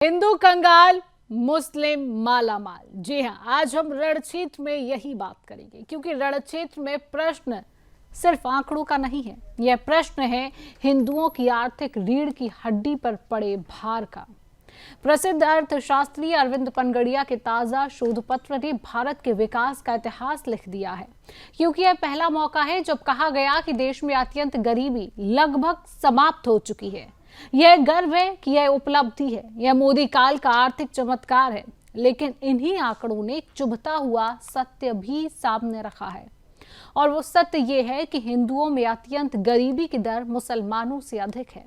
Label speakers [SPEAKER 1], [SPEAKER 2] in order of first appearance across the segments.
[SPEAKER 1] हिंदू कंगाल, मुस्लिम मालामाल। जी हां, आज हम रणक्षेत्र में यही बात करेंगे, क्योंकि रणक्षेत्र में प्रश्न सिर्फ आंकड़ों का नहीं है। यह प्रश्न है हिंदुओं की आर्थिक रीढ़ की हड्डी पर पड़े भार का। प्रसिद्ध अर्थशास्त्री अरविंद पनगड़िया के ताजा शोध पत्र ने भारत के विकास का इतिहास लिख दिया है, क्योंकि यह पहला मौका है जब कहा गया कि देश में अत्यंत गरीबी लगभग समाप्त हो चुकी है। यह गर्व है कि यह उपलब्धि है, यह मोदी काल का आर्थिक चमत्कार है। लेकिन इन्हीं आंकड़ों ने एक चुभता हुआ सत्य भी सामने रखा है, और वो सत्य ये है कि हिंदुओं में अत्यंत गरीबी की दर मुसलमानों से अधिक है।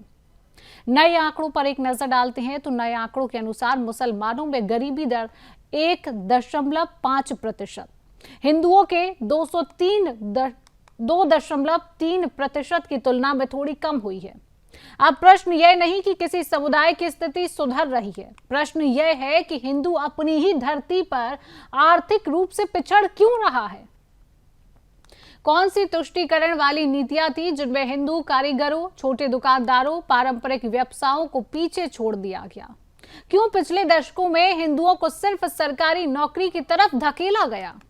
[SPEAKER 1] नए आंकड़ों पर एक नजर डालते हैं तो नए आंकड़ों के अनुसार मुसलमानों में गरीबी दर 1.5%, हिंदुओं के 2.3% की तुलना में थोड़ी कम हुई है। अब प्रश्न यह नहीं कि किसी समुदाय की स्थिति सुधर रही है, प्रश्न यह है कि हिंदू अपनी ही धरती पर आर्थिक रूप से पिछड़ क्यों रहा है। कौन सी तुष्टीकरण वाली नीतियां थी जिनमें हिंदू कारीगरों, छोटे दुकानदारों, पारंपरिक व्यवसायों को पीछे छोड़ दिया गया? क्यों पिछले दशकों में हिंदुओं को सिर्फ सरकारी नौकरी की तरफ धकेला गया?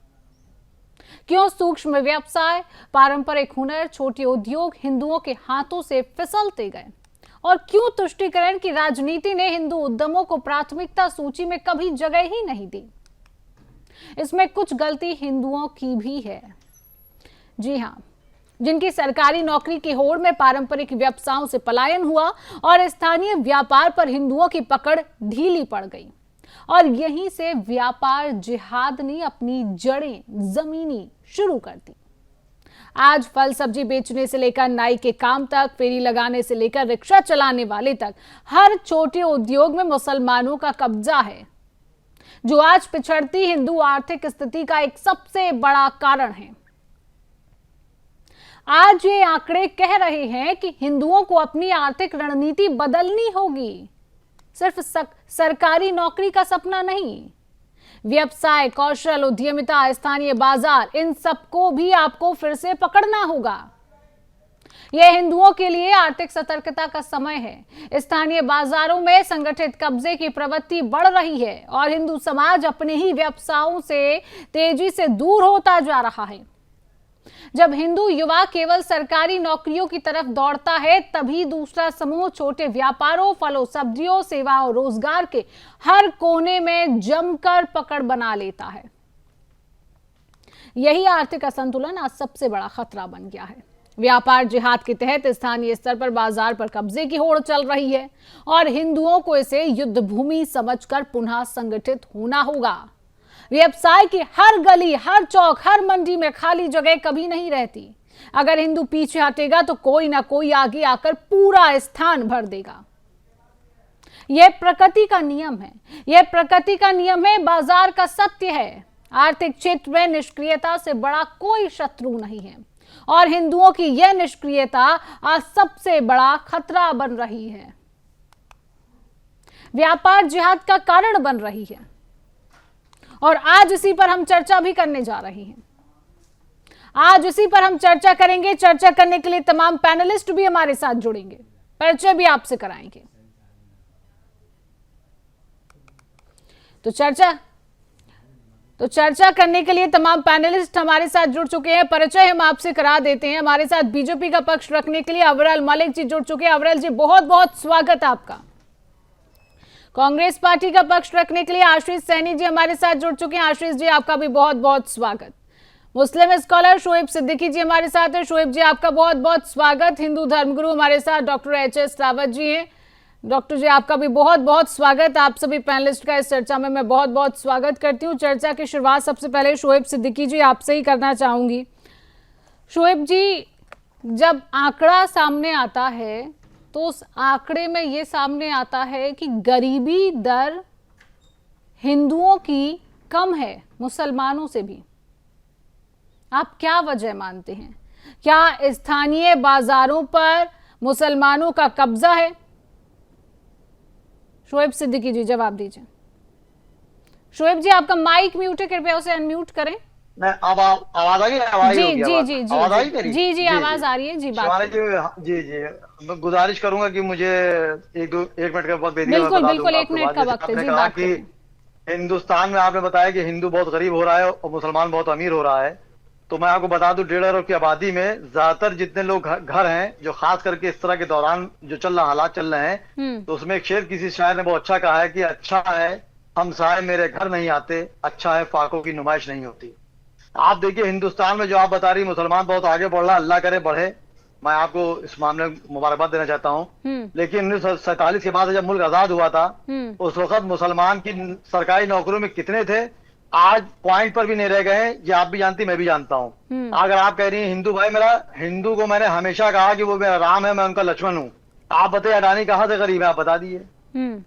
[SPEAKER 1] क्यों सूक्ष्म व्यवसाय, पारंपरिक हुनर, छोटे उद्योग हिंदुओं के हाथों से फिसलते गए? और क्यों तुष्टीकरण की राजनीति ने हिंदू उद्यमों को प्राथमिकता सूची में कभी जगह ही नहीं दी? इसमें कुछ गलती हिंदुओं की भी है। जी हां, जिनकी सरकारी नौकरी की होड़ में पारंपरिक व्यवसायों से पलायन हुआ और स्थानीय व्यापार पर हिंदुओं की पकड़ ढीली पड़ गई, और यहीं से व्यापार जिहाद ने अपनी जड़ें जमीनी शुरू कर दी। आज फल सब्जी बेचने से लेकर नाई के काम तक, फेरी लगाने से लेकर रिक्शा चलाने वाले तक, हर छोटे उद्योग में मुसलमानों का कब्जा है, जो आज पिछड़ती हिंदू आर्थिक स्थिति का एक सबसे बड़ा कारण है। आज ये आंकड़े कह रहे हैं कि हिंदुओं को अपनी आर्थिक रणनीति बदलनी होगी। सिर्फ सरकारी नौकरी का सपना नहीं, व्यवसाय, कौशल, उद्यमिता, स्थानीय बाजार, इन सबको भी आपको फिर से पकड़ना होगा। यह हिंदुओं के लिए आर्थिक सतर्कता का समय है। स्थानीय बाजारों में संगठित कब्जे की प्रवृत्ति बढ़ रही है और हिंदू समाज अपने ही व्यवसायों से तेजी से दूर होता जा रहा है। जब हिंदू युवा केवल सरकारी नौकरियों की तरफ दौड़ता है, तभी दूसरा समूह छोटे व्यापारों, फलों, सब्जियों, सेवाओं, रोजगार के हर कोने में जमकर पकड़ बना लेता है। यही आर्थिक असंतुलन आज सबसे बड़ा खतरा बन गया है। व्यापार जिहाद के तहत स्थानीय स्तर पर बाजार पर कब्जे की होड़ चल रही है, और हिंदुओं को इसे युद्ध भूमि समझकर पुनः संगठित होना होगा। व्यवसाय की हर गली, हर चौक, हर मंडी में खाली जगह कभी नहीं रहती। अगर हिंदू पीछे हटेगा तो कोई ना कोई आगे आकर पूरा स्थान भर देगा। यह प्रकृति का नियम है, यह प्रकृति का नियम है, बाजार का सत्य है। आर्थिक क्षेत्र में निष्क्रियता से बड़ा कोई शत्रु नहीं है, और हिंदुओं की यह निष्क्रियता आज सबसे बड़ा खतरा बन रही है, व्यापार जिहाद का कारण बन रही है। और आज इसी पर हम चर्चा भी करने जा रहे हैं। आज इसी पर हम चर्चा करेंगे। चर्चा करने के लिए तमाम पैनलिस्ट भी हमारे साथ जुड़ेंगे, परिचय भी आपसे कराएंगे। तो चर्चा करने के लिए तमाम पैनलिस्ट हमारे साथ जुड़ चुके हैं। परिचय हम आपसे करा देते हैं। हमारे साथ बीजेपी का पक्ष रखने के लिए अविरल मलिक जी जुड़ चुके हैं। अविरल जी, बहुत बहुत स्वागत आपका। कांग्रेस पार्टी का पक्ष रखने के लिए आशीष सैनी जी हमारे साथ जुड़ चुके हैं। आशीष जी, आपका भी बहुत बहुत स्वागत। मुस्लिम स्कॉलर शोएब सिद्दीकी जी हमारे साथ हैं। शोएब जी, आपका बहुत बहुत स्वागत। हिंदू धर्मगुरु हमारे साथ डॉक्टर एच.एस. रावत जी हैं। डॉक्टर जी, आपका भी बहुत बहुत स्वागत। आप सभी पैनलिस्ट का इस चर्चा में मैं बहुत बहुत स्वागत करती हूँ। चर्चा की शुरुआत सबसे पहले शोएब सिद्दीकी जी आपसे ही करना चाहूंगी। शोएब जी, जब आंकड़ा सामने आता है तो उस आंकड़े में यह सामने आता है कि गरीबी दर हिंदुओं की कम है मुसलमानों से भी। आप क्या वजह मानते हैं? क्या स्थानीय बाजारों पर मुसलमानों का कब्जा है? शोएब सिद्दीकी जी, जवाब दीजिए। शोएब जी, आपका माइक म्यूट है, कृपया उसे अनम्यूट करें।
[SPEAKER 2] मैं अब आवाज आ गई, आवाज
[SPEAKER 1] जी
[SPEAKER 2] हो गई,
[SPEAKER 1] जी
[SPEAKER 2] आवाज
[SPEAKER 1] जी जी
[SPEAKER 2] आवाज
[SPEAKER 1] जी
[SPEAKER 2] आई मेरी?
[SPEAKER 1] जी जी,
[SPEAKER 2] जी जी।
[SPEAKER 1] आवाज आ रही है जी, बात
[SPEAKER 2] शिवानी
[SPEAKER 1] करें।
[SPEAKER 2] जी, जी जी, मैं गुजारिश करूंगा कि मुझे एक मिनट के बाद दे दिया, मैं
[SPEAKER 1] बिल्कुल
[SPEAKER 2] बता
[SPEAKER 1] बिल्कुल,
[SPEAKER 2] दूंगा
[SPEAKER 1] एक
[SPEAKER 2] आपको
[SPEAKER 1] मिनट
[SPEAKER 2] बात।
[SPEAKER 1] का
[SPEAKER 2] जैसे
[SPEAKER 1] वक्त है
[SPEAKER 2] आपने
[SPEAKER 1] जी,
[SPEAKER 2] कहा
[SPEAKER 1] बात
[SPEAKER 2] कि
[SPEAKER 1] करें।
[SPEAKER 2] हिंदुस्तान में, आपने बताया कि हिंदू बहुत गरीब हो रहा है और मुसलमान बहुत अमीर हो रहा है। तो मैं आपको बता दूं, 1.5 अरब की आबादी में ज्यादातर जितने लोग घर हैं, जो खास करके इस तरह के दौरान जो चल रहा हालात चल रहे हैं,
[SPEAKER 1] हम्म
[SPEAKER 2] तो उसमें एक शेर किसी शायर ने बहुत अच्छा कहा है कि अच्छा है हमसाए मेरे घर नहीं आते, अच्छा है फाकों की नुमाइश नहीं होती। आप देखिए हिंदुस्तान में जो आप बता रही, मुसलमान बहुत आगे बढ़ रहा है, अल्लाह करे बढ़े। मैं आपको इस मामले में मुबारकबाद देना चाहता हूँ।
[SPEAKER 1] हम्म
[SPEAKER 2] लेकिन 1947 के बाद से जब मुल्क आजाद हुआ था,
[SPEAKER 1] हम्म
[SPEAKER 2] उस वक्त मुसलमान की सरकारी नौकरियों में कितने थे, आज पॉइंट पर भी नहीं रह गए हैं। ये आप भी जानती, मैं भी जानता हूँ।
[SPEAKER 1] हम्म
[SPEAKER 2] अगर आप कह रही हैं हिंदू भाई, मेरा हिंदू को मैंने हमेशा कहा कि वो मेरा राम है, मैं उनका लक्ष्मण हूँ। आप बताइए अडानी कहाँ से गरीब है, आप बता दीजिए।
[SPEAKER 1] हम्म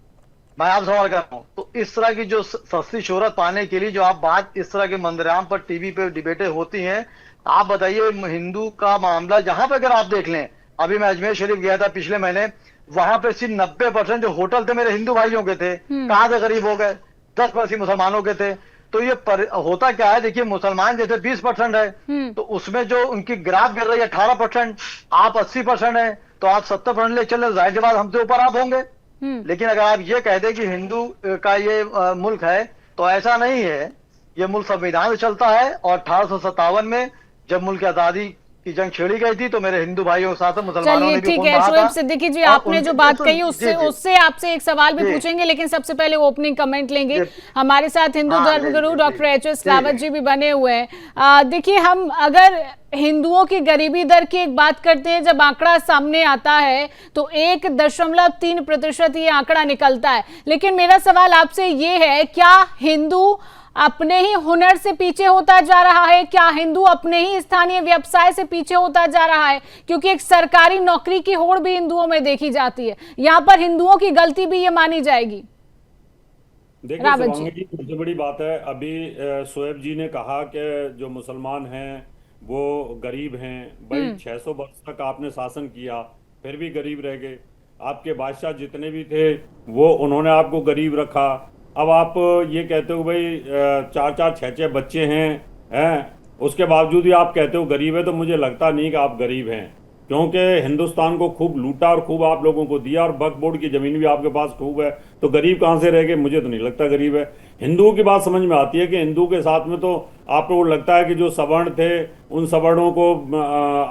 [SPEAKER 2] मैं आप सवाल कर रहा हूँ। तो इस तरह की जो सस्ती शोहरत पाने के लिए जो आप बात, इस तरह के मंदिराम पर टीवी पे डिबेटें होती हैं, आप बताइए हिंदू का मामला जहां पे अगर आप देख लें। अभी मैं अजमेर शरीफ गया था पिछले महीने, वहां पे सिर्फ 90% जो होटल थे मेरे हिंदू भाइयों के थे,
[SPEAKER 1] हम्म
[SPEAKER 2] कहां से गरीब हो गए? 10% मुसलमानों के थे। तो ये होता क्या है, देखिए मुसलमान जैसे 20% है,
[SPEAKER 1] हम्म
[SPEAKER 2] तो उसमें जो उनकी ग्राफ गिर रही है 18%, आप 80% है, तो आप 70% ले चले, जाहिर सी बात हमसे ऊपर आप होंगे।
[SPEAKER 1] हम्म
[SPEAKER 2] लेकिन अगर आप ये कह दें कि हिंदू का ये मुल्क है, तो ऐसा नहीं है। ये मुल्क संविधान से चलता है, और 1857 में जब मुल्क की आजादी की जंग छेड़ी गई थी, तो मेरे हिंदू भाइयों के साथ मुसलमानों
[SPEAKER 1] चलिए
[SPEAKER 2] ने भी
[SPEAKER 1] ठीक
[SPEAKER 2] खून
[SPEAKER 1] है
[SPEAKER 2] बहा था।
[SPEAKER 1] शोएब सिद्दीकी जी,
[SPEAKER 2] और
[SPEAKER 1] आपने जो
[SPEAKER 2] उनके
[SPEAKER 1] बात कही
[SPEAKER 2] जी
[SPEAKER 1] उससे
[SPEAKER 2] जी
[SPEAKER 1] उससे आपसे एक सवाल भी
[SPEAKER 2] जी
[SPEAKER 1] पूछेंगे, लेकिन सबसे पहले ओपनिंग कमेंट लेंगे।
[SPEAKER 2] जी।
[SPEAKER 1] हमारे साथ हिंदू
[SPEAKER 2] हाँ जी
[SPEAKER 1] धर्मगुरु
[SPEAKER 2] जी जी
[SPEAKER 1] डॉक्टर एच.एस.
[SPEAKER 2] ठीक
[SPEAKER 1] रावत
[SPEAKER 2] है।
[SPEAKER 1] जी भी बने हुए हैं। देखिए, हम अगर हिंदुओं की गरीबी दर की एक बात करते हैं, जब आंकड़ा सामने आता है तो 1.3% ये आंकड़ा निकलता है। लेकिन मेरा सवाल आपसे ये है, क्या हिंदू अपने ही हुनर से पीछे होता जा रहा है? क्या हिंदू अपने ही स्थानीय व्यवसाय से पीछे होता जा रहा है? क्योंकि एक सरकारी नौकरी की होड़ भी हिंदुओं में देखी जाती है, यहां पर हिंदुओं की गलती भी ये मानी जाएगी?
[SPEAKER 3] देखिए
[SPEAKER 1] रावत
[SPEAKER 3] शिवांगी
[SPEAKER 1] जी।
[SPEAKER 3] जी, सबसे बड़ी बात है अभी शोएब जी ने कहा कि जो मुसलमान हैं वो गरीब हैं। भाई
[SPEAKER 1] हम्म
[SPEAKER 3] 600 वर्ष तक आपने शासन किया, फिर भी गरीब रह गए। आपके बादशाह जितने भी थे वो उन्होंने आपको गरीब रखा। अब आप ये कहते हो भाई चार चार छः छः बच्चे हैं, उसके बावजूद ही आप कहते हो गरीब है, तो मुझे लगता नहीं कि आप गरीब हैं। क्योंकि हिंदुस्तान को खूब लूटा और खूब आप लोगों को दिया, और वक्फ बोर्ड की जमीन भी आपके पास खूब है, तो गरीब कहाँ से रह गए? मुझे तो नहीं लगता गरीब है। हिंदुओं की बात समझ में आती है कि हिंदू के साथ में तो आपको लगता है कि जो सवर्ण थे उन सवर्णों को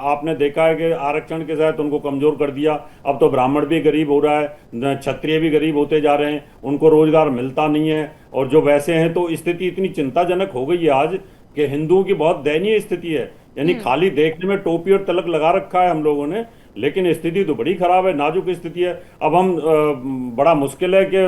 [SPEAKER 3] आपने देखा है कि आरक्षण के तहत उनको कमजोर कर दिया। अब तो ब्राह्मण भी गरीब हो रहा है, क्षत्रिय भी गरीब होते जा रहे हैं, उनको रोजगार मिलता नहीं है। और जो वैसे हैं, तो स्थिति इतनी चिंताजनक हो गई है आज कि हिंदुओं की बहुत दयनीय स्थिति है। यानी खाली देखने में टोपी और तलक लगा रखा है हम लोगों ने, लेकिन स्थिति तो बड़ी खराब है, नाजुक स्थिति है। अब हम बड़ा मुश्किल है कि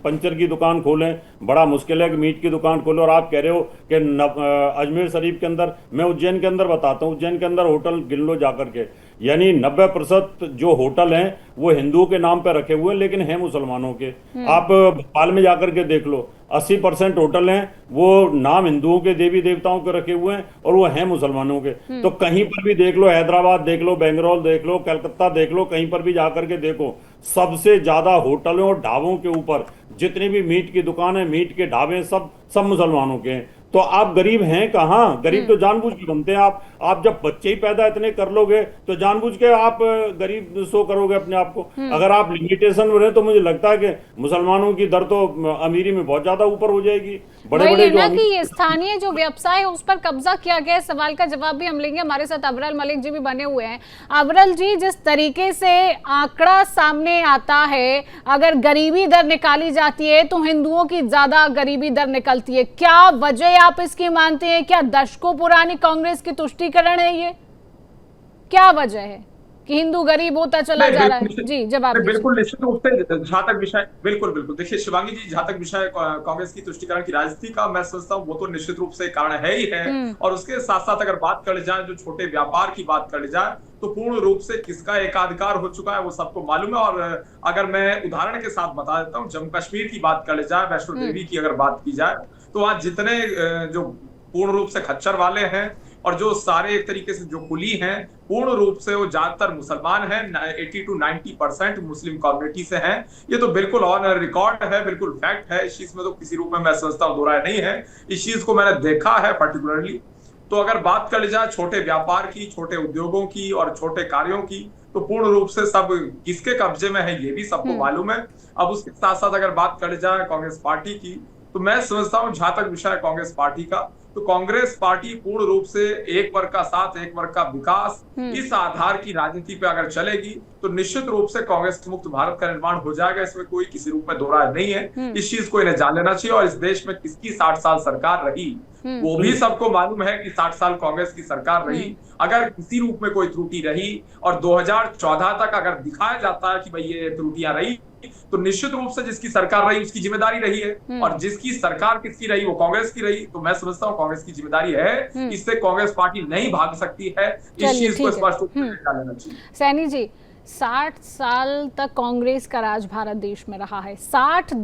[SPEAKER 3] पंचर की दुकान खोलें, बड़ा मुश्किल है कि मीट की दुकान खोलें। और आप कह रहे हो कि अजमेर शरीफ के अंदर, मैं उज्जैन के अंदर बताता हूँ, उज्जैन के अंदर होटल गिन लो जाकर के, यानी 90% जो होटल हैं वो हिंदुओं के नाम पर रखे हुए हैं, लेकिन हैं मुसलमानों के। आप भोपाल में जाकर के देख लो, 80% होटल हैं वो नाम हिंदुओं के देवी देवताओं के रखे हुए हैं, और वो हैं मुसलमानों के। तो कहीं पर भी देख लो, हैदराबाद देख लो, बेंगलोर देख लो, कलकत्ता देख लो, कहीं पर भी जाकर के देखो, सबसे ज्यादा होटलों और ढाबों के ऊपर जितने भी मीट की दुकान है, मीट के ढाबे, सब सब मुसलमानों के हैं। तो आप गरीब हैं कहाँ? गरीब तो जानबूझ के बनते हैं। आप जब बच्चे ही पैदा इतने कर लोगे तो जानबूझ के आप गरीब शो करोगे अपने आप को। अगर आप लिमिटेशन में रहे तो मुझे लगता है कि मुसलमानों की दर तो अमीरी में बहुत ज्यादा ऊपर हो जाएगी। बड़े
[SPEAKER 1] वही
[SPEAKER 3] बड़े
[SPEAKER 1] है
[SPEAKER 3] जो
[SPEAKER 1] ना कि ये स्थानीय जो व्यवसाय है उस पर कब्जा किया गया है। सवाल का जवाब भी हम लेंगे। हमारे साथ अबरल मलिक जी भी बने हुए हैं। अबरल जी, जिस तरीके से आंकड़ा सामने आता है, अगर गरीबी दर निकाली जाती है तो हिंदुओं की ज्यादा गरीबी दर निकलती है, क्या वजह आप इसकी मानते हैं? क्या दशकों पुरानी कांग्रेस की तुष्टीकरण है ये? क्या वजह है कि हिंदू गरीब होता चला
[SPEAKER 4] नहीं
[SPEAKER 1] जा रहा
[SPEAKER 4] बिल्कुल
[SPEAKER 1] है?
[SPEAKER 4] निश्चित,
[SPEAKER 1] जी, जवाब
[SPEAKER 4] नहीं,
[SPEAKER 1] दीजिए।
[SPEAKER 4] बिल्कुल निश्चित रूप से जहां तक विषय, बिल्कुल बिल्कुल देखिए शिवांगी जी, जहां तक विषय कांग्रेस की तुष्टीकरण की राजनीति का, मैं समझता हूँ वो तो निश्चित रूप से कारण है ही है।
[SPEAKER 1] हम्म
[SPEAKER 4] और उसके साथ साथ अगर बात कर ली जाए, जो छोटे व्यापार की बात कर ली जाए, तो पूर्ण रूप से किसका एकाधिकार हो चुका है वो सबको मालूम है। और अगर मैं उदाहरण के साथ बता देता हूँ, जम्मू कश्मीर की बात कर ली जाए, वैष्णो देवी की अगर बात की जाए, तो आज जितने जो पूर्ण रूप से खच्चर वाले हैं, और जो सारे एक तरीके से जो कुली हैं पूर्ण रूप से वो ज्यादातर मुसलमान हैं, 80 to 90% मुस्लिम कम्युनिटी से हैं। ये तो बिल्कुल ऑन रिकॉर्ड है, बिल्कुल फैक्ट है, इस चीज में तो किसी रूप में मैं समझता हूँ दो राय नहीं है। इस चीज को मैंने देखा है पर्टिकुलरली। तो अगर बात कर ली जाए छोटे व्यापार की, छोटे उद्योगों की और छोटे कार्यों की, तो पूर्ण रूप से सब किसके कब्जे में है ये भी सबको मालूम है। अब उसके साथ साथ अगर बात कर जाए कांग्रेस पार्टी की, तो मैं समझता हूं जहां तक विषय कांग्रेस पार्टी का, तो कांग्रेस पार्टी पूर्ण रूप से एक वर्ग का साथ, एक वर्ग का विकास, इस आधार की राजनीति पे अगर चलेगी तो निश्चित रूप से कांग्रेस मुक्त भारत का निर्माण हो जाएगा। इसमें कोई किसी रूप में दो राय नहीं है। इस चीज को इन्हें जान लेना चाहिए। और इस देश में किसकी 60 साल सरकार रही वो भी सबको मालूम है कि 60 साल कांग्रेस की सरकार रही। अगर किसी रूप में कोई त्रुटि रही और 2014 तक अगर दिखाया जाता है कि भाई ये त्रुटियां रही, तो निश्चित रूप से जिसकी सरकार रही उसकी जिम्मेदारी रही है। और जिसकी सरकार किसकी रही, वो कांग्रेस की रही। तो मैं समझता हूँ कांग्रेस की जिम्मेदारी है, इससे कांग्रेस पार्टी नहीं भाग सकती है। इस चीज को स्पष्ट रूप से लेना चाहिए।
[SPEAKER 1] सैनी जी, 60 साल तक कांग्रेस का राज भारत देश में रहा है। 60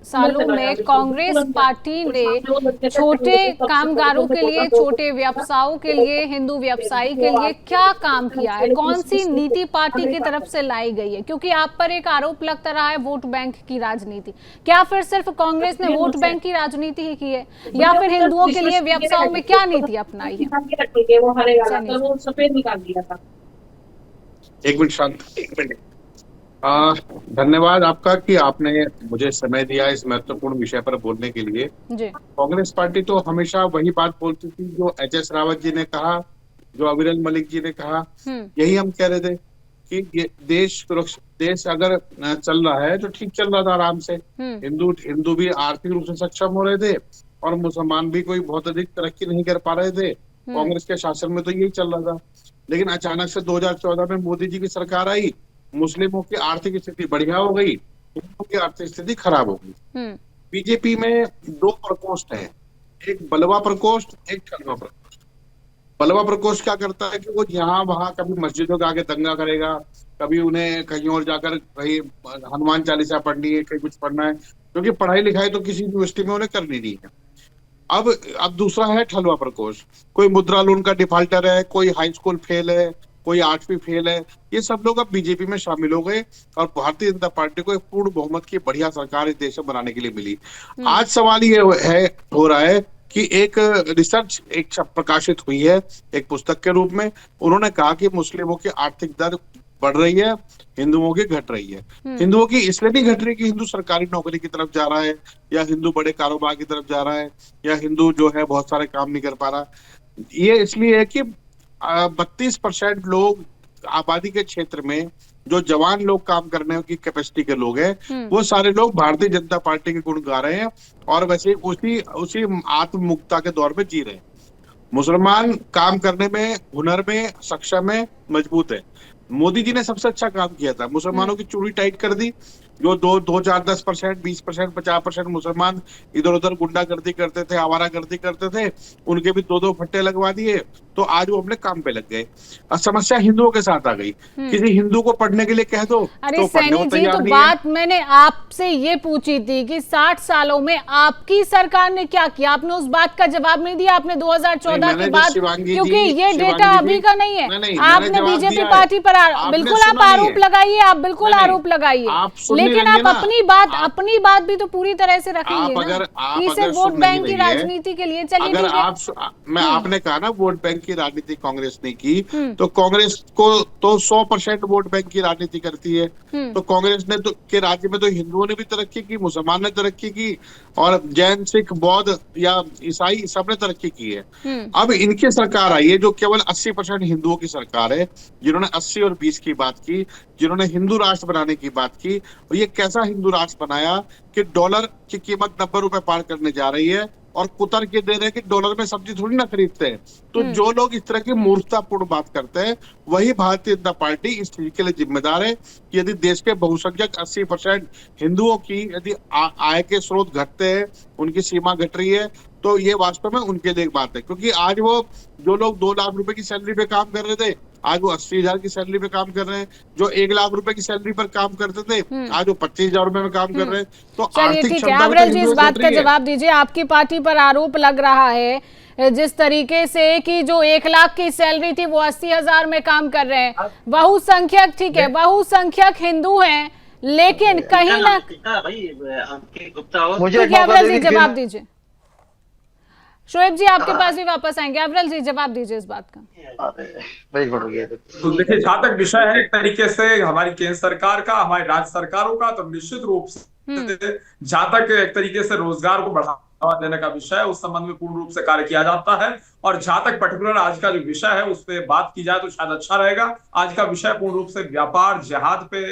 [SPEAKER 1] सालों में कांग्रेस पार्टी ने छोटे कामगारों के लिए, छोटे व्यवसायों के लिए, हिंदू व्यवसायी के लिए क्या काम किया है? कौन सी नीति पार्टी की तरफ से लाई गई है? क्योंकि आप पर एक आरोप लगता रहा है वोट बैंक की राजनीति। क्या फिर सिर्फ कांग्रेस ने वोट बैंक की राजनीति ही की है, या फिर हिंदुओं के लिए व्यवसायों में क्या नीति अपनाई है?
[SPEAKER 5] एक मिनट शांत, एक मिनट। धन्यवाद आपका कि आपने मुझे समय दिया इस महत्वपूर्ण विषय पर बोलने के लिए। कांग्रेस पार्टी तो हमेशा वही बात बोलती थी जो एच.एस. रावत जी ने कहा, जो अविरल मलिक जी ने कहा। यही हम कह रहे थे कि ये देश अगर चल रहा है तो ठीक चल रहा था आराम से। हिंदू भी आर्थिक रूप से सक्षम हो रहे थे और मुसलमान भी कोई बहुत अधिक तरक्की नहीं कर पा रहे थे। कांग्रेस के शासन में तो यही चल रहा था। लेकिन अचानक से 2014 में मोदी जी की सरकार आई, मुस्लिमों की आर्थिक स्थिति बढ़िया हो गई, हिंदुओं की आर्थिक स्थिति खराब हो गई। बीजेपी में दो प्रकोष्ठ है, एक बलवा प्रकोष्ठ, एक ठलवा प्रकोष्ठ। बलवा प्रकोष्ठ क्या करता है कि वो यहाँ वहां कभी मस्जिदों के आगे दंगा करेगा, कभी उन्हें कहीं और जाकर कहीं हनुमान चालीसा पढ़नी है, कहीं कुछ पढ़ना है, क्योंकि पढ़ाई लिखाई तो किसी यूनिवर्सिटी में उन्हें करनी नहीं है। अब दूसरा है ठलवा प्रकोष्ठ। कोई मुद्रा लोन का डिफॉल्टर है, कोई हाई स्कूल फेल है, कोई 8वीं फेल है। ये सब लोग अब बीजेपी में शामिल हो गए और भारतीय जनता पार्टी को एक पूर्ण बहुमत की बढ़िया सरकार इस देश में बनाने के लिए मिली। आज सवाल ये हो रहा है कि एक रिसर्च एक प्रकाशित हुई है एक पुस्तक के रूप में। उन्होंने कहा कि मुस्लिमों की आर्थिक दर बढ़ रही है, हिंदुओं की घट रही है। हिंदुओं की इसलिए नहीं घट रही कि हिंदू सरकारी नौकरी की तरफ जा रहा है, या हिंदू बड़े कारोबार की तरफ जा रहा है, या हिंदू जो है बहुत सारे काम नहीं कर पा रहा। ये इसलिए है कि 32% लोग आबादी के क्षेत्र में जो जवान लोग काम करने की कैपेसिटी के लोग हैं, वो सारे लोग भारतीय जनता पार्टी के गुण गा रहे हैं और वैसे उसी आत्ममुक्ता के दौर में जी रहे हैं। मुसलमान काम करने में, हुनर में सक्षम है, मजबूत है। मोदी जी ने सबसे अच्छा काम किया था, मुसलमानों की चूड़ी टाइट कर दी। जो 2, 4, 10%, 20%, 50% मुसलमान इधर उधर गुंडागर्दी करते थे, आवारागर्दी करते थे, उनके भी 2-2 फट्टे लगवा दिए, तो आज वो अपने काम पे लग गए। अब समस्या हिंदुओं के साथ आ गई। किसी हिंदू को पढ़ने के लिए कह दो तो पढ़ने को तैयार नहीं है।
[SPEAKER 1] बात मैंने आपसे ये पूछी थी कि 60 सालों में आपकी सरकार ने क्या किया, आपने उस बात का जवाब नहीं दिया। आपने 2014 के बाद, क्योंकि ये डेटा अभी का नहीं है, आपने बीजेपी पार्टी पर बिल्कुल आप आरोप लगाइए, आप बिल्कुल आरोप लगाइए, लेकिन आप अपनी बात भी तो पूरी तरह से रखेंगे ना कि सिर्फ वोट बैंक की राजनीति के लिए। चलिए
[SPEAKER 5] मैं आपने कहा ना वोट बैंक की राजनीति कांग्रेस ने की, तो कांग्रेस को तो 100% वोट बैंक की राजनीति करती है। तो कांग्रेस ने तो के राज्य में तो हिंदुओं ने भी तरक्की की, मुसलमान ने तरक्की की, और जैन, सिख, बौद्ध या ईसाई सबने तरक्की की है। अब इनकी सरकार आई है जो केवल 80% हिंदुओं की सरकार है, जिन्होंने 80 और 20 की बात की, जिन्होंने हिंदू राष्ट्र बनाने की बात की। और ये कैसा हिंदू राष्ट्र बनाया कि डॉलर की कीमत 90 रुपए पार करने जा रही है और कुतर के दे रहे कि डॉलर में सब्जी थोड़ी ना खरीदते हैं। तो जो लोग इस तरह की मूर्खतापूर्ण बात करते हैं, वही भारतीय जनता पार्टी इस चीज के लिए जिम्मेदार है कि यदि देश के बहुसंख्यक 80% हिंदुओं की यदि आय के स्रोत घटते हैं, उनकी सीमा घट रही है, तो ये वास्तव में उनके लिए एक बात है। क्योंकि आज वो जो लोग 2 लाख रुपए की सैलरी पे काम कर रहे थे, आज वो 80,000 की सैलरी पे काम कर रहे हैं। जो 1 लाख रुपए की सैलरी पर काम करते थे, आज वो 25,000 रुपए में काम कर रहे हैं। तो आर्थिक क्षमता
[SPEAKER 1] इस बात का जवाब दीजिए। आपकी पार्टी पर आरोप लग रहा है जिस तरीके से कि जो 1 लाख की सैलरी थी वो 80,000 में काम कर रहे हैं। बहुसंख्यक, ठीक है, बहुसंख्यक हिंदू हैं, लेकिन कहीं ना
[SPEAKER 2] मुझे
[SPEAKER 1] अवरल जी जवाब दीजिए। शोएब जी आपके पास भी वापस आएंगे। अवरल जी जवाब दीजिए इस बात का।
[SPEAKER 4] तो देखिए, जहां तक विषय है एक तरीके से हमारी केंद्र सरकार का, हमारी राज्य सरकारों का, तो निश्चित रूप से जहां तक एक तरीके से रोजगार को बढ़ावा देने का विषय है उस संबंध में पूर्ण रूप से कार्य किया जाता है। और जहां तक पर्टिकुलर आज का जो विषय है उस पर बात की जाए तो शायद अच्छा रहेगा। आज का विषय पूर्ण रूप से व्यापार जिहाद पे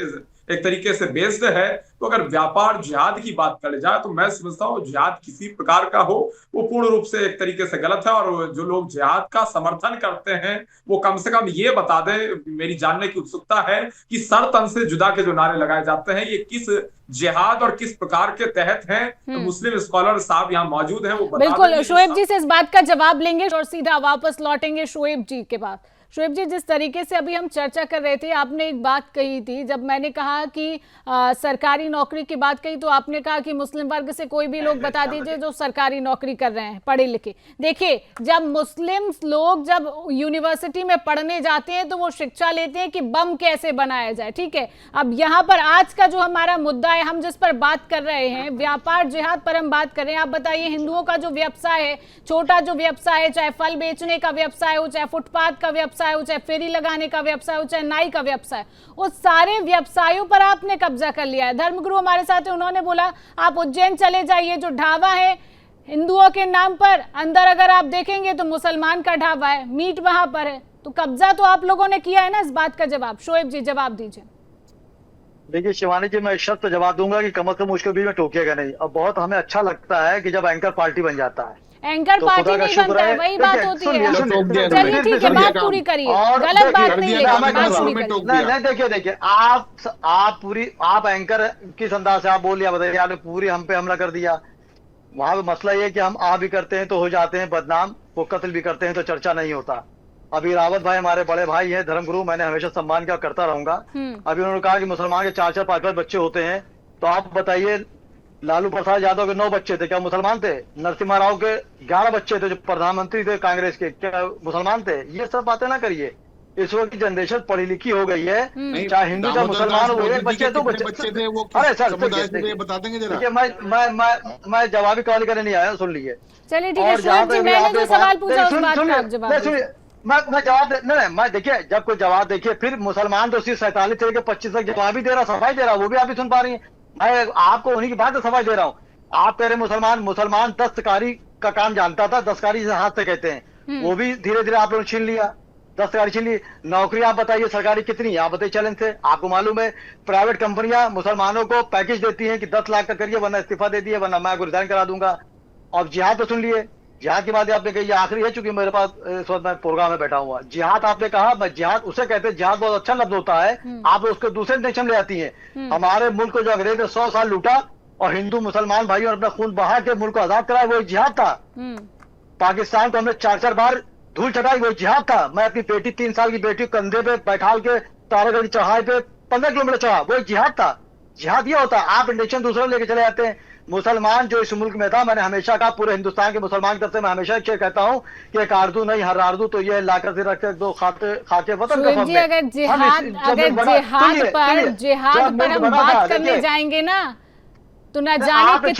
[SPEAKER 4] एक तरीके से बेस्ड है। तो अगर व्यापार जिहाद की बात कर जाए तो मैं समझता हूँ जिहाद किसी प्रकार का हो वो पूर्ण रूप से एक तरीके से गलत है। और जो लोग जिहाद का समर्थन करते हैं वो कम से कम ये बता दें, मेरी जानने की उत्सुकता है कि सर तन से जुदा के जो नारे लगाए जाते हैं ये किस जिहाद और किस प्रकार के तहत हैं। तो मुस्लिम स्कॉलर साहब यहाँ मौजूद हैं, वो बता
[SPEAKER 1] बिल्कुल शोएब जी से इस बात का जवाब लेंगे और सीधा वापस लौटेंगे शोएब जी के बाद। शोएब जी, जिस तरीके से अभी हम चर्चा कर रहे थे, आपने एक बात कही थी, जब मैंने कहा कि सरकारी नौकरी की बात कही तो आपने कहा कि मुस्लिम वर्ग से कोई भी लोग बता दीजिए जो सरकारी नौकरी कर रहे हैं, पढ़े लिखे। देखिए, जब मुस्लिम लोग जब यूनिवर्सिटी में पढ़ने जाते हैं तो वो शिक्षा लेते हैं कि बम कैसे बनाया जाए, ठीक है। अब यहाँ पर आज का जो हमारा मुद्दा है, हम जिस पर बात कर रहे हैं, व्यापार जिहाद पर हम बात कर रहे हैं। आप बताइए, हिंदुओं का जो व्यवसाय है, छोटा जो व्यवसाय है, चाहे फल बेचने का व्यवसाय हो, चाहे फुटपाथ का व्यवसाय हो, चाहे फेरी लगाने का व्यवसाय हो, चाहे नाई का व्यवसाय, उस सारे व्यवसायों पर आपने कब्जा कर लिया है। धर्मगुरु हमारे साथ है, उन्होंने बोला आप उज्जैन चले जाइए, जो ढाबा है हिंदुओं के नाम पर, अंदर अगर आप देखेंगे तो मुसलमान का ढाबा है, मीट वहां पर है। तो कब्जा तो आप लोगों ने किया है ना। इस बात का जवाब शोएब जी जवाब दीजिए।
[SPEAKER 2] देखिए शिवानी जी, मैं इस शर्त जवाब दूंगा कि कम से कम उसके बीच में टोकिएगा नहीं। और बहुत हमें अच्छा लगता है कि जब एंकर पार्टी बन जाता है।
[SPEAKER 1] एंकर
[SPEAKER 2] तो
[SPEAKER 1] पार्टी नहीं बनता है, वही बात होती है। चलिए ठीक है, बात पूरी करिए, गलत बात नहीं है, बात पूरी करिए।
[SPEAKER 2] नहीं देखिए आप एंकर किस अंदाज से आप बोल लिया, बताइए, आपने पूरी हम पे हमला कर दिया। वहां पे मसला ये कि हम आ भी करते हैं तो हो जाते हैं बदनाम, वो कत्ल भी करते हैं तो चर्चा नहीं होता। अभी रावत भाई हमारे बड़े भाई हैं, धर्मगुरु, मैंने हमेशा सम्मान क्या करता रहूंगा। अभी उन्होंने कहा कि मुसलमान के 4-4, 5-5 बच्चे होते हैं, तो आप बताइए, लालू प्रसाद यादव के 9 बच्चे थे, क्या मुसलमान थे? नरसिम्हा राव के 11 बच्चे थे जो प्रधानमंत्री थे कांग्रेस के, क्या मुसलमान थे? ये सब बातें ना करिए। इस वक्त की जनरेशन पढ़ी लिखी हो गई है, चाहे हिंदू चाहे मुसलमान हो, एक बच्चे 2 बच्चे थे वो। अरे सर बता देंगे जरा। मैं जवाबी कॉल करने नहीं आया, सुन लीजिए।
[SPEAKER 1] चलिए ठीक है शोएब जी, मैंने जो सवाल पूछा उस बात का आप जवाब दीजिए।
[SPEAKER 2] मैं जवाब नहीं, मैं देखिए, जब कोई जवाब देखिए, फिर मुसलमान तो सिर्फ 47 से लेकर 25 तक जवाब ही दे रहा, सफाई दे रहा, वो भी आप ही सुन पा रही है। मैं आपको उन्हीं की बात से सफाई दे रहा हूँ। आप कह रहे मुसलमान दस्तकारी का काम जानता था, दस्तकारी से हाथ से कहते हैं, वो भी धीरे धीरे आप लोग छीन लिया, दस्तकारी छीन ली। नौकरी आप बताइए सरकारी कितनी, आप बताइए चैलेंज से। आपको मालूम है प्राइवेट कंपनियां मुसलमानों को पैकेज देती हैं कि 10 लाख का करिए वरना इस्तीफा दे दिए, वरना मैं आपको रिजाइन करा दूंगा। और जिहाद तो सुन लिए, जिहाद की बात आपने कही, आखिरी है, चूंकि मेरे पास इस वक्त मैं प्रोग्राम में बैठा हुआ। जिहाद आपने कहा, मैं जिहाद उसे कहते हैं, जिहाद बहुत अच्छा लफ्ज होता है, आप उसको दूसरे नेशन ले आती हैं। हमारे मुल्क को जो अंग्रेज ने 100 साल लूटा और हिंदू मुसलमान भाइयों ने अपना खून बहा के मुल्क को आजाद कराया, वो जिहाद था। पाकिस्तान को हमने 4-4 बार धूल चटाई, वो जिहाद था। मैं अपनी बेटी 3 साल की बेटी कंधे पे बैठा के तारागढ़ चढ़ाई पे 15 किलोमीटर चढ़ा, वो जिहाद था। जिहाद ये होता है, आप नेशन दूसरे लेके चले जाते हैं। मुसलमान जो इस मुल्क में था, मैंने हमेशा कहा, पूरे हिंदुस्तान के मुसलमान की तरफ से मैं हमेशा कहता हूँ कि एक आरजू नहीं हर आरजू तो ये लाकर से रखे दो खाके वतन का
[SPEAKER 1] जी। अगर जिहाद पर हम बात करने जाएंगे ना तो न जाने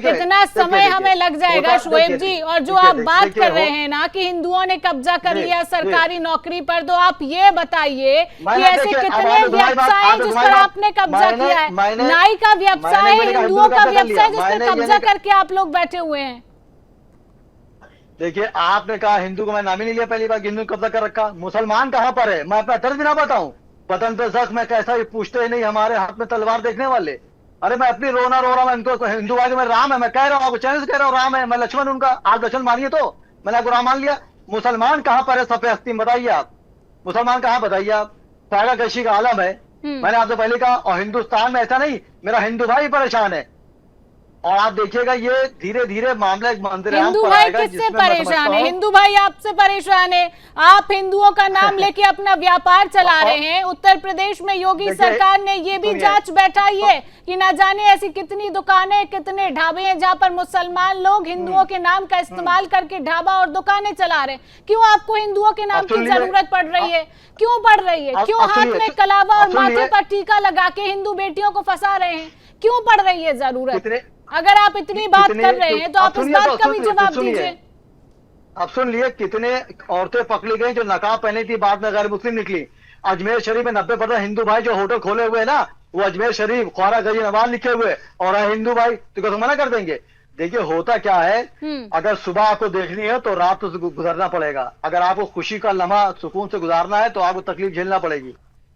[SPEAKER 1] कितना समय हमें लग जाएगा शोएब जी। और जो आप बात कर रहे हैं ना कि हिंदुओं ने कब्जा कर लिया सरकारी नौकरी पर, तो आप ये बताइए कि ऐसे कितने व्यवसाय हैं जिस पर आपने कब्जा किया है। नाई का व्यवसाय है, हिंदुओं का व्यवसाय जिस पर कब्जा करके आप लोग बैठे हुए हैं।
[SPEAKER 2] देखिए, आपने कहा हिंदू को मैं नाम ही नहीं लिया, पहली बार हिंदू कब्जा कर रखा। मुसलमान कहाँ पर है, मैं अपना दर्द ना बताऊं? वतन पे जख्म में कैसा, ये पूछते ही नहीं, हमारे हाथ में तलवार देखने वाले। अरे मैं अपनी रोना रो रहा हूं, इनको हिंदू आगे मैं राम है, मैं कह रहा हूँ, आपको चैनल से कह रहा हूँ राम है, मैं लक्ष्मण उनका, आप लक्ष्मण मानिए तो मैंने आपको राम मान लिया। मुसलमान कहाँ पर है सफ़े हस्ती, बताइए आप, मुसलमान कहाँ बताइए आप? सागा कशी का आलम है, मैंने आपसे पहले कहा। और हिंदुस्तान में ऐसा नहीं, मेरा हिंदू भाई परेशान है, और आप देखिएगा ये धीरे धीरे मामला एक मंदिराम
[SPEAKER 1] हिंदू
[SPEAKER 2] पर
[SPEAKER 1] भाई
[SPEAKER 2] आएगा,
[SPEAKER 1] किससे
[SPEAKER 2] जिसमें मैं
[SPEAKER 1] परेशान
[SPEAKER 2] समझता
[SPEAKER 1] है?
[SPEAKER 2] हूं-
[SPEAKER 1] हिंदू भाई आपसे परेशान है। आप हिंदुओं का नाम लेके अपना व्यापार चला रहे हैं। उत्तर प्रदेश में योगी
[SPEAKER 2] देखिए,
[SPEAKER 1] सरकार ने ये भी
[SPEAKER 2] सुनिए।
[SPEAKER 1] जांच बैठाई है कि ना जाने ऐसी कितनी दुकानें, कितने ढाबे हैं जहां पर मुसलमान लोग हिंदुओं के नाम का इस्तेमाल करके ढाबा और दुकानें चला रहे हैं। क्यों आपको हिंदुओं के नाम
[SPEAKER 2] अब
[SPEAKER 1] की
[SPEAKER 2] सुनिए।
[SPEAKER 1] जरूरत पड़ रही है? क्यों पड़ रही है?
[SPEAKER 2] अब
[SPEAKER 1] क्यों हाथ
[SPEAKER 2] सुनिए,
[SPEAKER 1] में कलावा और
[SPEAKER 2] अब सुनिए।
[SPEAKER 1] माथे पर टीका लगा के हिंदू बेटियों को फंसा रहे हैं? क्यों पड़ रही है जरूरत?
[SPEAKER 2] कितने
[SPEAKER 1] अगर आप इतनी बात
[SPEAKER 2] कितने-
[SPEAKER 1] कर रहे हैं तो
[SPEAKER 2] अब
[SPEAKER 1] आप इस
[SPEAKER 2] सुनिए
[SPEAKER 1] बात
[SPEAKER 2] तो,
[SPEAKER 1] का भी जवाब
[SPEAKER 2] सुनिए।
[SPEAKER 1] दीजिए।
[SPEAKER 2] अब सुन लिए कितने औरतें पकड़ी गई जो नकाब पहनी थी, बाद में गैर मुस्लिम निकली। अजमेर शरीफ में 90% हिंदू भाई जो होटल खोले हुए हैं ना, वो अजमेर शरीफ ख्वारा गजी नवाज लिखे हुए और है हिंदू भाई, तो क्या मना कर देंगे? देखिए होता क्या है, अगर सुबह आपको देखनी है तो रात तो गुजरना पड़ेगा। अगर आपको खुशी का लम्हा सुकून से गुजारना है तो आपको तकलीफ झेलना पड़ेगी।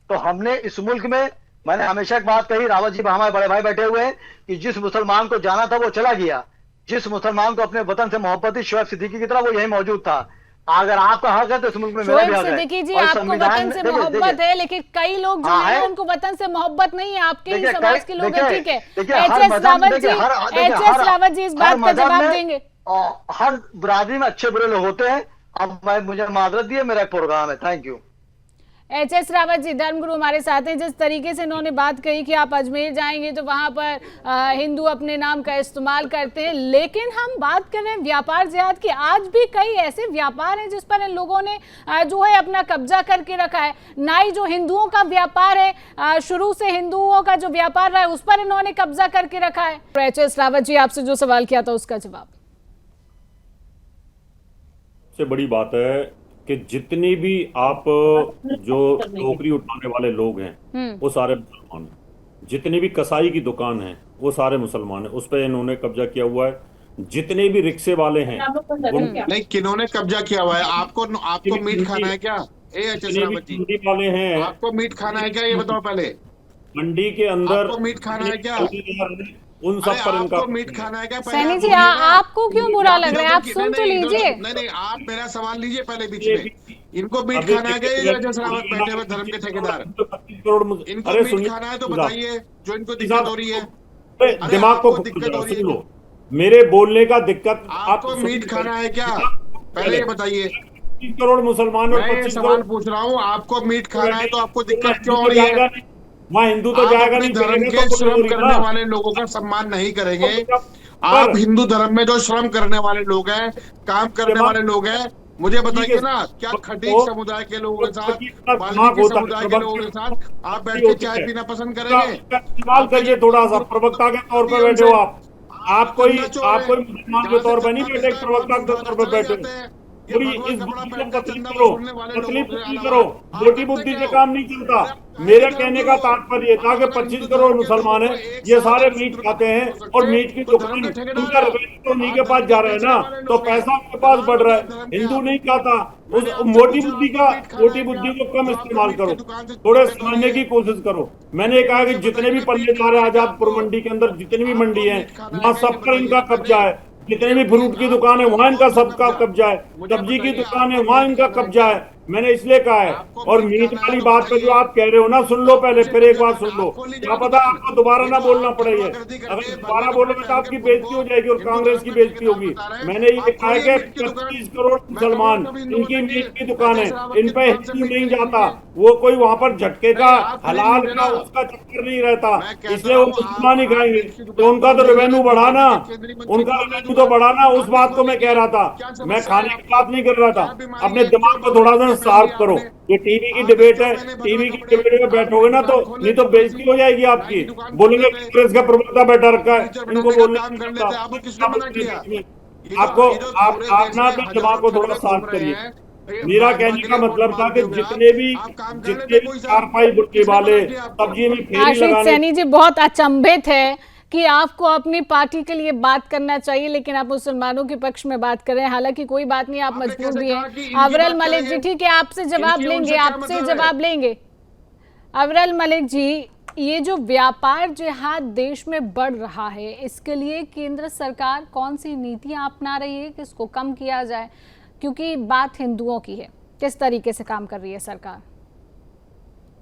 [SPEAKER 2] तो हमने इस मुल्क में, मैंने हमेशा एक बात कही, रावत जी हमारे बड़े भाई बैठे हुए हैं, कि जिस मुसलमान को जाना था वो चला गया। जिस मुसलमान को अपने वतन से मोहब्बत थी, शोएब सिद्दीकी की तरह, वो यही मौजूद था। अगर आपका हक है तो इस मुल्क में मेरा भी
[SPEAKER 1] शोएब
[SPEAKER 2] हक है।
[SPEAKER 1] सिद्दीकी जी,
[SPEAKER 2] और
[SPEAKER 1] आपको
[SPEAKER 2] संविधान
[SPEAKER 1] वतन
[SPEAKER 2] में-
[SPEAKER 1] से
[SPEAKER 2] देखिए,
[SPEAKER 1] मोहब्बत
[SPEAKER 2] देखिए,
[SPEAKER 1] है, लेकिन कई लोग जो
[SPEAKER 2] हाँ,
[SPEAKER 1] हैं
[SPEAKER 2] है।
[SPEAKER 1] उनको वतन से मोहब्बत नहीं है। आपके ही
[SPEAKER 2] देखिए,
[SPEAKER 1] समाज के लोग हैं,
[SPEAKER 2] देखिए,
[SPEAKER 1] ठीक है।
[SPEAKER 2] देखिए, हर
[SPEAKER 1] एचएस
[SPEAKER 2] मजहब-
[SPEAKER 1] रावत जी,
[SPEAKER 2] देखिए, देखिए,
[SPEAKER 1] एचएस रावत जी इस
[SPEAKER 2] हर
[SPEAKER 1] बात का
[SPEAKER 2] मजहब
[SPEAKER 1] जवाब
[SPEAKER 2] में
[SPEAKER 1] देंगे।
[SPEAKER 2] हर बिरादरी में अच्छे बुरे लोग होते हैं। अब मुझे माजरत दिए, मेरा एक प्रोग्राम है। Thank you.
[SPEAKER 1] HS Rawat ji, धर्मगुरु हमारे साथ हैं। जिस तरीके से इन्होंने बात कही कि आप अजमेर जाएंगे तो वहां पर हिंदू अपने नाम का इस्तेमाल करते हैं, लेकिन हम बात कर रहे हैं व्यापार जिहाद की। आज भी कई ऐसे व्यापार हैं जिस पर इन लोगों ने जो है अपना कब्जा करके रखा है। ना ही जो हिंदुओं का व्यापार है, शुरू से हिंदुओं का जो व्यापार रहा है उस पर इन्होंने कब्जा करके रखा है। एचएस रावत जी, आपसे जो सवाल किया था उसका जवाब।
[SPEAKER 3] सबसे बड़ी बात है कि जितनी भी आप जो टोकरी उठाने वाले लोग हैं वो सारे मुसलमान हैं। जितनी भी कसाई की दुकान है वो सारे मुसलमान हैं, उस पर इन्होंने कब्जा किया हुआ है। जितने भी रिक्शे वाले हैं
[SPEAKER 5] नहीं, किन्होंने कब्जा किया हुआ है? आपको मीट खाना है क्या?
[SPEAKER 3] जितने भी मंडी वाले हैं,
[SPEAKER 5] आपको मीट खाना है क्या, ये बताओ पहले।
[SPEAKER 3] मंडी के अंदर
[SPEAKER 5] आपको मीट खाना है क्या?
[SPEAKER 3] उन सब पर इनका
[SPEAKER 5] आपको मीट खाना है क्या?
[SPEAKER 1] सैनी जी, आपको क्यों बुरा लग रहा है? आप सुन तो लीजिए।
[SPEAKER 5] नहीं, आप मेरा सवाल लीजिए पहले बीच में। इनको मीट खाना है क्या? ये एचएस रावत बैठे हुए धर्म के ठेकेदार,
[SPEAKER 3] 25 करोड़।
[SPEAKER 5] इनको
[SPEAKER 3] अरे
[SPEAKER 5] मीट खाना है तो बताइए, जो इनको दिक्कत हो रही है।
[SPEAKER 3] दिमाग को
[SPEAKER 5] दिक्कत हो रही है,
[SPEAKER 3] सुन लो, मेरे बोलने का दिक्कत।
[SPEAKER 5] आपको मीट खाना है क्या? पहले ये बताइए।
[SPEAKER 3] 25 करोड़ मुसलमान और
[SPEAKER 5] मैं
[SPEAKER 3] 25
[SPEAKER 5] सवाल
[SPEAKER 3] करोड़
[SPEAKER 5] पूछ रहा हूँ, आपको मीट खाना है तो आपको दिक्कत क्यों हो रही है?
[SPEAKER 3] वहाँ हिंदू तो
[SPEAKER 5] आप
[SPEAKER 3] जाएगा
[SPEAKER 5] अपने
[SPEAKER 3] नहीं,
[SPEAKER 5] धर्म
[SPEAKER 3] करेंगे
[SPEAKER 5] के
[SPEAKER 3] तो
[SPEAKER 5] श्रम
[SPEAKER 3] बोलोगे
[SPEAKER 5] करने
[SPEAKER 3] ना।
[SPEAKER 5] वाले लोगों का सम्मान नहीं करेंगे। आप हिंदू धर्म में जो श्रम करने वाले लोग हैं, काम करने वाले लोग हैं, मुझे बताइए ना, क्या खटीक समुदाय के लोगों के साथ, वाल्मीकि समुदाय के लोगों के साथ आप बैठ के चाय पीना पसंद करेंगे?
[SPEAKER 3] इस्तेमाल करिए थोड़ा सा, प्रवक्ता के तौर पर बैठे हो आप कोई मुसलमान के तौर पर नहीं बैठे, प्रवक्ता के तौर पर बैठे। पूरी इस बुद्धि को पतली करो, पतली बुद्धि करो, मोटी बुद्धि से काम नहीं चलता। मेरे कहने का तात्पर्य था कि 25 करोड़ मुसलमान हैं, ये सारे मीट खाते हैं और मीट की दुकान उनका रेवेन्यू तो उन्हीं के पास जा रहा है ना, तो पैसा उनके पास बढ़ रहा है। हिंदू नहीं खाता। उस मोटी बुद्धि को कम इस्तेमाल करो, थोड़े समझने की कोशिश करो। मैंने कहा कि जितने भी पल्लेदार है आजादपुर मंडी के अंदर, जितनी भी मंडी है वहाँ सब पर इनका कब्जा है। जितने भी फ्रूट की दुकान है वहां इनका सबका कब्जा है, सब्जी की दुकान है वहां इनका कब्जा है। मैंने इसलिए कहा है। और मीट वाली बात पे जो आप कह रहे हो ना, सुन लो पहले, फिर एक बार सुन लो, क्या पता आपको दोबारा ना बोलना पड़े। अगर दोबारा बोलोगे तो आपकी बेइज्जती हो जाएगी और कांग्रेस की बेइज्जती होगी। मैंने ये कहा है कि 25 करोड़ मुसलमान, इनकी मीट की दुकान है, इन पे हिंदू नहीं जाता, वो कोई वहां पर झटके का हलाल का उसका चक्कर नहीं रहता, इसलिए वो मुसलमान ही खाएंगे। तो उनका तो रेवेन्यू बढ़ाना, उनका रेवेन्यू तो बढ़ाना, उस बात को मैं कह रहा था। मैं खाने की बात नहीं कर रहा था। अपने दिमाग को थोड़ा सा शार्प करो। ये टीवी की डिबेट है, टीवी की डिबेट में बैठोगे ना तो नहीं तो बेइज्जती हो जाएगी आपकी। बोलेंगे कांग्रेस का प्रवक्ता बैठा रखा है, इनको बोलने आपको आप ना अपने दिमाग को थोड़ा शार्प करिए। मेरा कहने का मतलब था कि जितने भी चारपाई बुट्टी वाले, सब्जी में फेरी लगाने।
[SPEAKER 1] सैनी जी बहुत अचंभित है कि आपको अपनी पार्टी के लिए बात करना चाहिए लेकिन आप मुसलमानों के पक्ष में बात कर रहे हैं। हालांकि कोई बात नहीं, आप मजबूर भी हैं। अवरल मलिक जी, ठीक है, आपसे जवाब लेंगे। अवरल मलिक जी, ये जो व्यापार जिहाद देश में बढ़ रहा है, इसके लिए केंद्र सरकार कौन सी नीतियां अपना रही है कि इसको कम किया जाए? क्योंकि बात हिंदुओं की है, किस तरीके से काम कर रही है सरकार?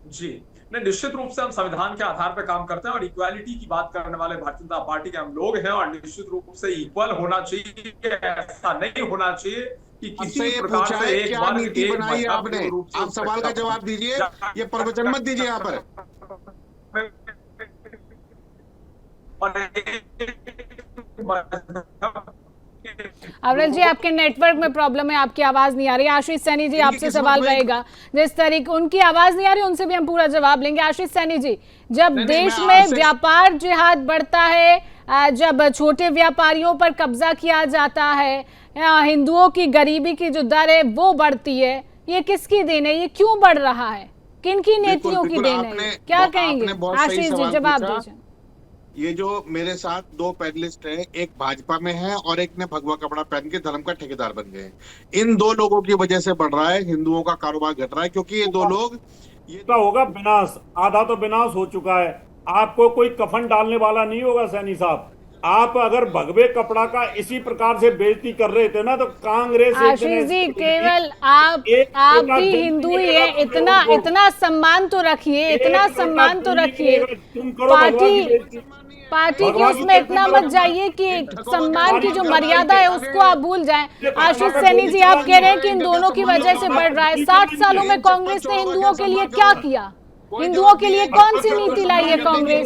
[SPEAKER 4] जी, नहीं, निश्चित रूप से हम संविधान के आधार पर काम करते हैं और इक्वालिटी की बात करने वाले भारतीय जनता पार्टी के हम लोग हैं, और निश्चित रूप से इक्वल होना चाहिए, ऐसा नहीं होना चाहिए कि किसी प्रकार से एक
[SPEAKER 5] क्या
[SPEAKER 4] वर्ग,
[SPEAKER 5] नीति
[SPEAKER 4] एक
[SPEAKER 5] बनाई है
[SPEAKER 4] मजहब
[SPEAKER 5] आपने?
[SPEAKER 4] के रूप से
[SPEAKER 5] आप सवाल का जवाब दीजिए, ये प्रवचन मत दीजिए यहाँ पर।
[SPEAKER 1] अविरल जी, आपके नेटवर्क में प्रॉब्लम है, आपकी आवाज नहीं आ रही। आशीष सैनी जी, आपसे सवाल रहेगा। जिस तरीके उनकी आवाज नहीं आ रही, उनसे भी हम पूरा जवाब लेंगे। आशीष सैनी जी, जब देश में व्यापार जिहाद बढ़ता है, जब छोटे व्यापारियों पर कब्जा किया जाता है, हिंदुओं की गरीबी की जो दर है वो बढ़ती है, ये किसकी देन है? ये क्यों बढ़ रहा है? किनकी नीतियों की देन है? क्या कहेंगे आशीष जी, जवाब दीजिए।
[SPEAKER 5] ये जो मेरे साथ दो पैनलिस्ट हैं, एक भाजपा में है और एक ने भगवा कपड़ा पहन के धर्म का ठेकेदार बन गए हैं। इन दो लोगों की वजह से बढ़ रहा है, हिंदुओं का कारोबार घट रहा है, क्योंकि ये दो लोग
[SPEAKER 3] होगा विनाश, आधा तो विनाश हो चुका है। आपको कोई कफन डालने वाला नहीं होगा सैनी साहब। आप अगर भगवे कपड़ा का इसी प्रकार से बेइज्जती कर रहे थे ना, तो कांग्रेस
[SPEAKER 1] आशीष जी, केवल आप भी हिंदू ही हैं, इतना सम्मान तो रखिए, इतना सम्मान तो रखिए। पार्टी की उसमें इतना मत जाइए कि सम्मान की जो मर्यादा है उसको आप भूल जाएं। आशीष सैनी जी, आप कह रहे हैं कि इन दोनों की वजह से बढ़ रहा है। 60 सालों में कांग्रेस ने हिंदुओं के लिए क्या किया? हिंदुओं के लिए कौन सी नीति लाई है कांग्रेस?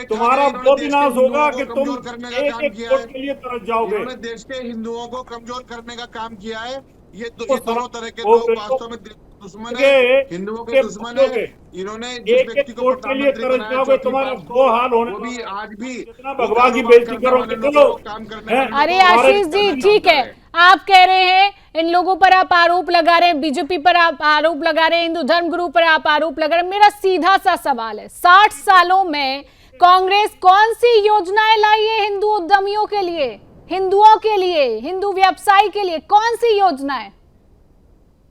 [SPEAKER 3] तुम्हारा वो विनाश होगा कि तुम एक वोट के लिए तरस जाओगे।
[SPEAKER 5] इन्होंने देश के हिंदुओं को कमजोर करने का काम किया है। ये दोनों तरह के लोग वास्तव में दुश्मन है, हिंदुओं के दुश्मन है। इन्होंने जिस व्यक्ति को प्रधानमंत्री बनाया,
[SPEAKER 3] तुम्हारा वो हाल होने,
[SPEAKER 5] वो भी आज भी
[SPEAKER 3] भगवान की बेइज्जती करोगे
[SPEAKER 5] काम करने।
[SPEAKER 1] अरे आशीष जी, ठीक है, आप कह रहे हैं इन लोगों पर आप आरोप लगा रहे हैं, बीजेपी पर आप आरोप लगा रहे हैं, हिंदू धर्म गुरु पर आप आरोप लगा रहे हैं। मेरा सीधा सा सवाल है, 60 सालों में कांग्रेस कौन सी योजनाएं लाई है हिंदू उद्यमियों के लिए, हिंदुओं के लिए, हिंदू व्यवसाय के लिए? कौन सी योजनाएं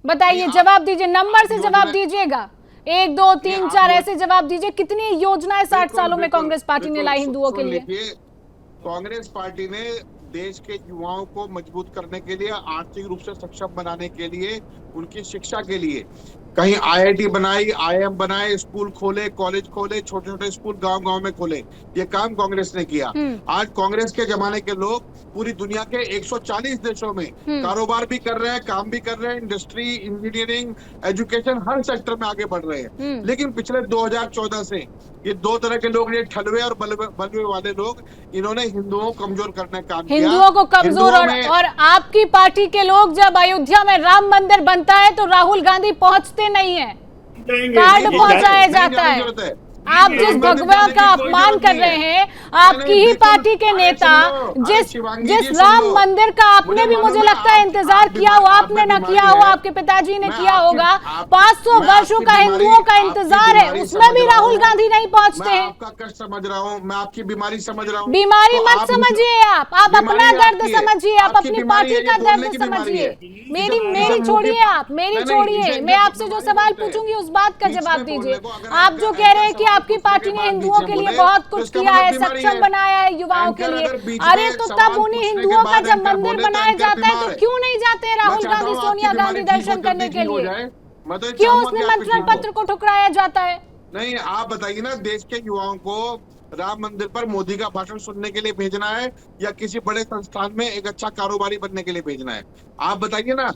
[SPEAKER 1] बताइए, जवाब दीजिए, नंबर से जवाब दीजिएगा। 1 2 3 4 ऐसे जवाब दीजिए। कितनी योजनाएं 60 सालों में कांग्रेस पार्टी ने लाई हिंदुओं के लिए?
[SPEAKER 5] कांग्रेस पार्टी ने देश के युवाओं को मजबूत करने के लिए, आर्थिक रूप से सक्षम बनाने के लिए, उनकी शिक्षा के लिए कहीं IIT बनाई, IIM बनाए, स्कूल खोले, कॉलेज खोले, छोटे छोटे स्कूल गांव-गांव में खोले। ये काम कांग्रेस ने किया। आज कांग्रेस के जमाने के लोग पूरी दुनिया के 140 देशों में कारोबार भी कर रहे हैं, काम भी कर रहे हैं, इंडस्ट्री, इंजीनियरिंग, एजुकेशन, हर सेक्टर में आगे बढ़ रहे हैं। लेकिन पिछले 2014 से ये दो तरह के लोग, ये ठलवे और बलवे वाले लोग, इन्होंने हिंदुओं को कमजोर करने का काम किया।
[SPEAKER 1] हिंदुओं को कमजोर, और आपकी पार्टी के लोग जब अयोध्या में राम मंदिर बनता है तो राहुल गांधी पहुंचते नहीं है, कार्ड पहुंचाया जाता है। आप जिस भगवा का अपमान कर रहे हैं, आपकी ही पार्टी के नेता, जिस राम मंदिर का आपने भी मुझे लगता है इंतजार किया हो, आपने ना किया हो, आपके पिताजी ने किया होगा, 500 वर्षों का हिंदुओं का इंतजार है, उसमें भी राहुल गांधी नहीं पहुंचते हैं।
[SPEAKER 5] आपका कष्ट समझ रहा हूँ, मैं आपकी बीमारी समझ रहा हूँ।
[SPEAKER 1] बीमारी मत समझिए, आप अपना दर्द समझिए, आप अपनी पार्टी का दर्द समझिए। मेरी छोड़िए, आप मेरी छोड़िए, मैं आपसे जो सवाल पूछूंगी उस बात का जवाब दीजिए। आप जो कह रहे हैं कि आपकी पार्टी ने हिंदुओं के लिए बहुत कुछ किया है, सक्षम बनाया है युवाओं के लिए, अरे तो तब उन्हीं हिंदुओं का जब मंदिर बनाया जाता है तो क्यों नहीं जाते हैं राहुल गांधी, सोनिया गांधी दर्शन करने के लिए? क्यों उस निमंत्रण पत्र को ठुकराया जाता है?
[SPEAKER 5] नहीं, आप बताइए ना, देश के युवाओं को राम मंदिर पर मोदी का भाषण सुनने के लिए भेजना है या किसी बड़े संस्थान में एक अच्छा कारोबारी बनने के लिए भेजना है? आप बताइए ना।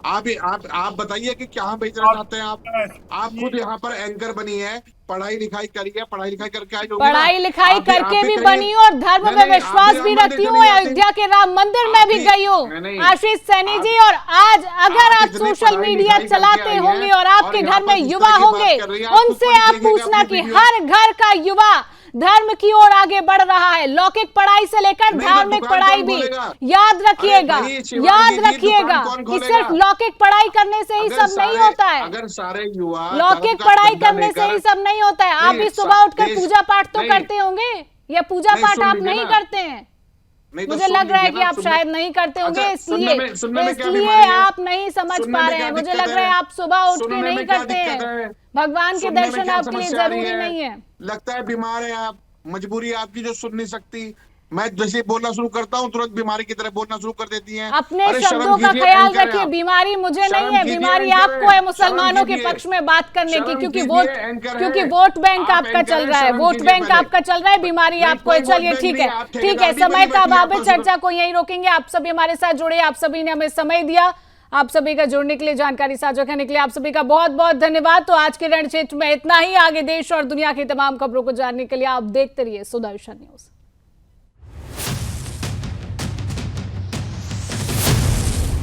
[SPEAKER 5] आप बताइए कि क्या भेजना चाहते हैं आप खुद यहाँ पर एंकर बनी है, पढ़ाई लिखाई करी है, पढ़ाई लिखाई करके आई,
[SPEAKER 1] पढ़ाई लिखाई करके भी बनी और धर्म में विश्वास भी रखती हूँ, अयोध्या के राम मंदिर में भी गई हूँ आशीष सैनी जी। और आज अगर आप सोशल मीडिया चलाते होंगे और आपके घर में युवा होंगे, उनसे आप पूछना कि हर घर का युवा धर्म की ओर आगे बढ़ रहा है, लौकिक पढ़ाई से लेकर धार्मिक पढ़ाई भी। याद रखिएगा, याद रखिएगा कि सिर्फ लौकिक पढ़ाई करने से ही सब नहीं होता है।
[SPEAKER 5] अगर सारे युवा
[SPEAKER 1] लौकिक पढ़ाई करने से ही सब नहीं होता है। आप भी सुबह उठकर पूजा पाठ तो करते होंगे, या पूजा पाठ आप नहीं करते हैं? मुझे लग रहा है कि आप शायद नहीं करते होंगे, इसलिए आप नहीं समझ पा रहे हैं। मुझे लग रहा है आप सुबह उठ के नहीं करते हैं, भगवान के दर्शन आपके लिए जरूरी नहीं है।
[SPEAKER 5] लगता है बीमार है आप, मजबूरी आपकी जो सुन नहीं सकती। मैं जैसे बोलना शुरू करता हूँ तुरंत बीमारी की तरह बोलना शुरू कर देती हैं।
[SPEAKER 1] अपने
[SPEAKER 5] अरे
[SPEAKER 1] शब्दों
[SPEAKER 5] शर्म
[SPEAKER 1] का
[SPEAKER 5] कीजिए,
[SPEAKER 1] ख्याल
[SPEAKER 5] एंकर हैं
[SPEAKER 1] रखिए,
[SPEAKER 5] आप।
[SPEAKER 1] बीमारी मुझे
[SPEAKER 5] शर्म
[SPEAKER 1] नहीं है,
[SPEAKER 5] कीजिए,
[SPEAKER 1] बीमारी
[SPEAKER 5] एंकर
[SPEAKER 1] आपको है
[SPEAKER 5] हैं।
[SPEAKER 1] मुसलमानों के
[SPEAKER 5] शर्म
[SPEAKER 1] पक्ष में बात करने की,
[SPEAKER 5] शर्म
[SPEAKER 1] क्योंकि
[SPEAKER 5] कीजिए,
[SPEAKER 1] वोट
[SPEAKER 5] एंकर
[SPEAKER 1] क्योंकि
[SPEAKER 5] हैं।
[SPEAKER 1] वोट बैंक
[SPEAKER 5] आप
[SPEAKER 1] आपका
[SPEAKER 5] एंकर
[SPEAKER 1] चल
[SPEAKER 5] हैं,
[SPEAKER 1] रहा है,
[SPEAKER 5] शर्म
[SPEAKER 1] वोट
[SPEAKER 5] कीजिए
[SPEAKER 1] बैंक
[SPEAKER 5] पहले।
[SPEAKER 1] आपका चल रहा है, बीमारी
[SPEAKER 5] नहीं,
[SPEAKER 1] आपको है।
[SPEAKER 5] कोई वोट
[SPEAKER 1] चलिए
[SPEAKER 5] बैंक
[SPEAKER 1] ठीक
[SPEAKER 5] नहीं
[SPEAKER 1] है,
[SPEAKER 5] है, आप
[SPEAKER 1] ठीक है,
[SPEAKER 5] ठेकेदार भी
[SPEAKER 1] समय
[SPEAKER 5] बनी
[SPEAKER 1] का
[SPEAKER 5] बैठी
[SPEAKER 1] अभाव है,
[SPEAKER 5] आपस में।
[SPEAKER 1] चर्चा को यहीं रोकेंगे। आप सभी हमारे साथ जुड़े, आप सभी ने हमें समय दिया, आप सभी का जुड़ने के लिए, जानकारी साझा करने के लिए आप सभी का बहुत बहुत धन्यवाद। तो आज के रण क्षेत्र में इतना ही। आगे देश और दुनिया की तमाम खबरों को जानने के लिए आप देखते रहिए सुदर्शन न्यूज।